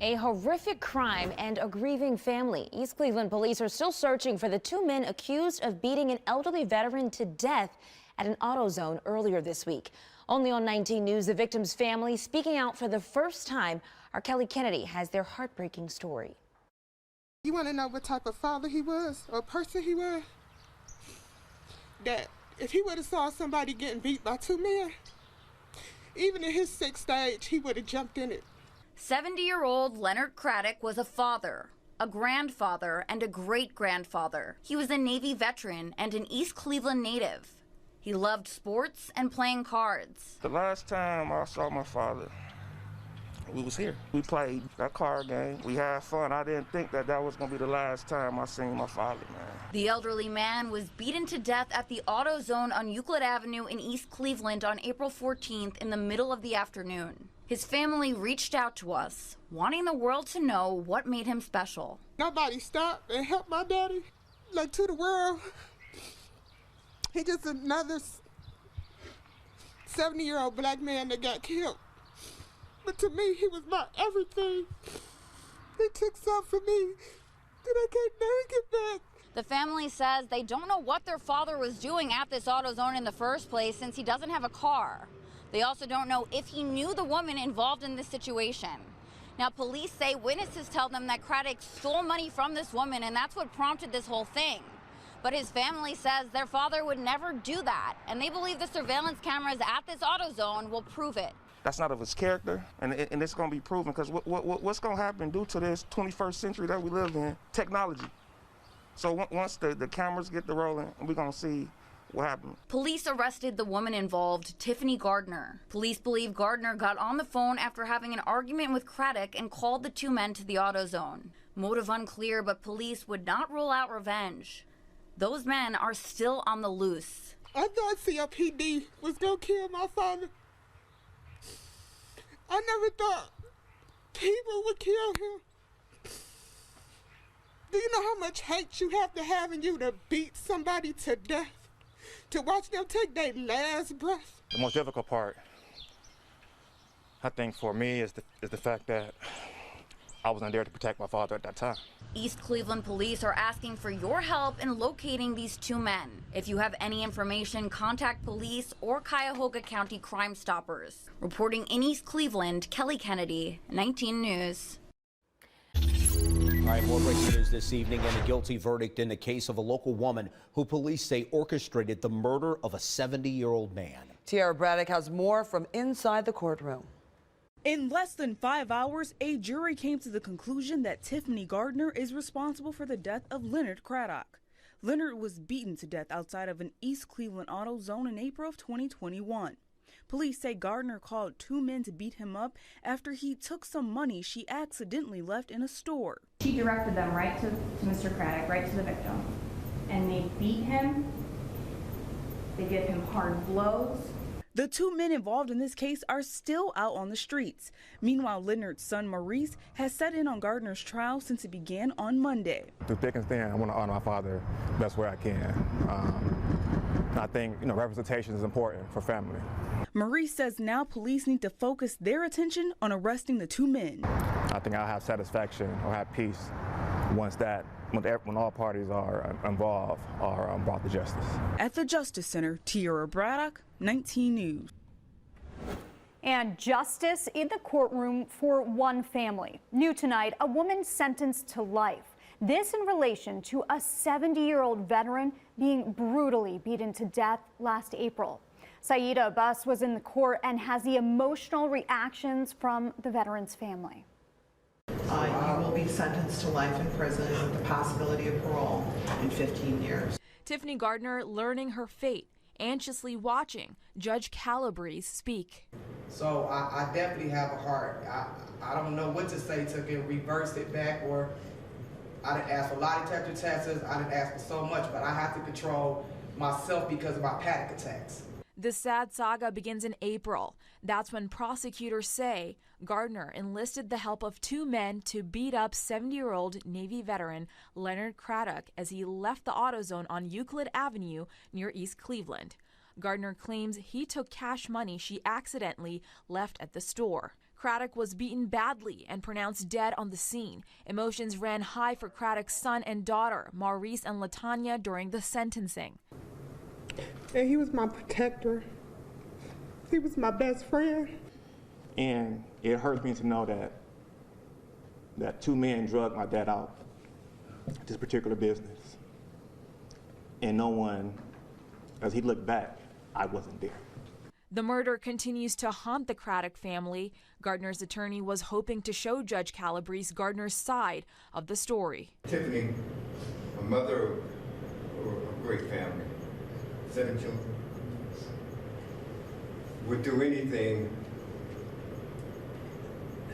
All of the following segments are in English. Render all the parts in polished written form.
A horrific crime and a grieving family. East Cleveland police are still searching for the two men accused of beating an elderly veteran to death at an AutoZone earlier this week. Only on 19 News, the victim's family speaking out for the first time. Our Kelly Kennedy has their heartbreaking story. You want to know what type of father he was or person he was? That if he would have saw somebody getting beat by two men, even in his sick stage, he would have jumped in it. 70-year-old Leonard Craddock was a father, a grandfather, and a great-grandfather. He was a Navy veteran and an East Cleveland native. He loved sports and playing cards. The last time I saw my father, we was here. We played that card game. We had fun. I didn't think that was going to be the last time I seen my father, man. The elderly man was beaten to death at the AutoZone on Euclid Avenue in East Cleveland on April 14th in the middle of the afternoon. His family reached out to us, wanting the world to know what made him special. Nobody stopped and helped my daddy, like, to the world. He just another 70-year-old black man that got killed. But to me, he was my everything. He took something from me that I can't never get back. The family says they don't know what their father was doing at this AutoZone in the first place since he doesn't have a car. They also don't know if he knew the woman involved in this situation. Now, police say witnesses tell them that Craddock stole money from this woman, and that's what prompted this whole thing. But his family says their father would never do that, and they believe the surveillance cameras at this AutoZone will prove it. That's not of his character, and it's going to be proven, because what's going to happen due to this 21st century that we live in? Technology. So once the cameras get to rolling, we're going to see what happened. Police arrested the woman involved, Tiffany Gardner. Police believe Gardner got on the phone after having an argument with Craddock and called the two men to the AutoZone. Motive unclear, but police would not rule out revenge. Those men are still on the loose. I thought COPD was going to kill my father. I never thought people would kill him. Do you know how much hate you have to have in you to beat somebody to death? To watch them take their last breath? The most difficult part, I think, for me is the fact that I wasn't there to protect my father at that time. East Cleveland police are asking for your help in locating these two men. If you have any information, contact police or Cuyahoga County Crime Stoppers. Reporting in East Cleveland, Kelly Kennedy, 19 News. All right, more breaking news this evening and a guilty verdict in the case of a local woman who police say orchestrated the murder of a 70-year-old man. Tiara Braddock has more from inside the courtroom. In less than 5 hours, a jury came to the conclusion that Tiffany Gardner is responsible for the death of Leonard Craddock. Leonard was beaten to death outside of an East Cleveland AutoZone in April of 2021. Police say Gardner called two men to beat him up after he took some money she accidentally left in a store. She directed them right to Mr. Craddock, right to the victim, and they beat him. They give him hard blows. The two men involved in this case are still out on the streets. Meanwhile, Leonard's son Maurice has sat in on Gardner's trial since it began on Monday. Through thick and thin, I want to honor my father the best way I can. I think representation is important for family. Maurice says now police need to focus their attention on arresting the two men. I think I'll have satisfaction or have peace when all parties are involved are brought to justice. At the Justice Center, Tiara Braddock, 19 News. And justice in the courtroom for one family. New tonight, a woman sentenced to life. This in relation to a 70-year-old veteran being brutally beaten to death last April. Saida Abbas was in the court and has the emotional reactions from the veteran's family. You will be sentenced to life in prison with the possibility of parole in 15 years. Tiffany Gardner learning her fate, anxiously watching Judge Calabrese speak. So I definitely have a heart. I don't know what to say to get reverse it back, or I didn't ask for lie detector tests, I didn't ask for so much, but I have to control myself because of my panic attacks. The sad saga begins in April. That's when prosecutors say Gardner enlisted the help of two men to beat up 70-year-old Navy veteran Leonard Craddock as he left the AutoZone on Euclid Avenue near East Cleveland. Gardner claims he took cash money she accidentally left at the store. Craddock was beaten badly and pronounced dead on the scene. Emotions ran high for Craddock's son and daughter, Maurice and Latanya, during the sentencing. And he was my protector. He was my best friend. And it hurts me to know that two men drugged my dad out at this particular business. And no one, as he looked back, I wasn't there. The murder continues to haunt the Craddock family. Gardner's attorney was hoping to show Judge Calabrese Gardner's side of the story. Tiffany, a mother of a great family, 7 children, would do anything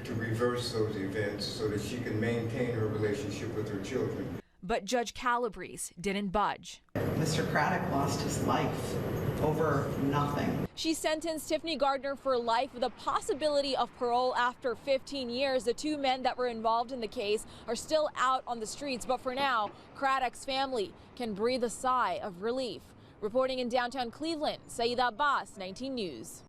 to reverse those events so that she can maintain her relationship with her children. But Judge Calabrese didn't budge. Mr. Craddock lost his life over nothing. She sentenced Tiffany Gardner for life with a possibility of parole after 15 years. The two men that were involved in the case are still out on the streets, but for now, Craddock's family can breathe a sigh of relief. Reporting in downtown Cleveland, Saida Abbas, 19 News.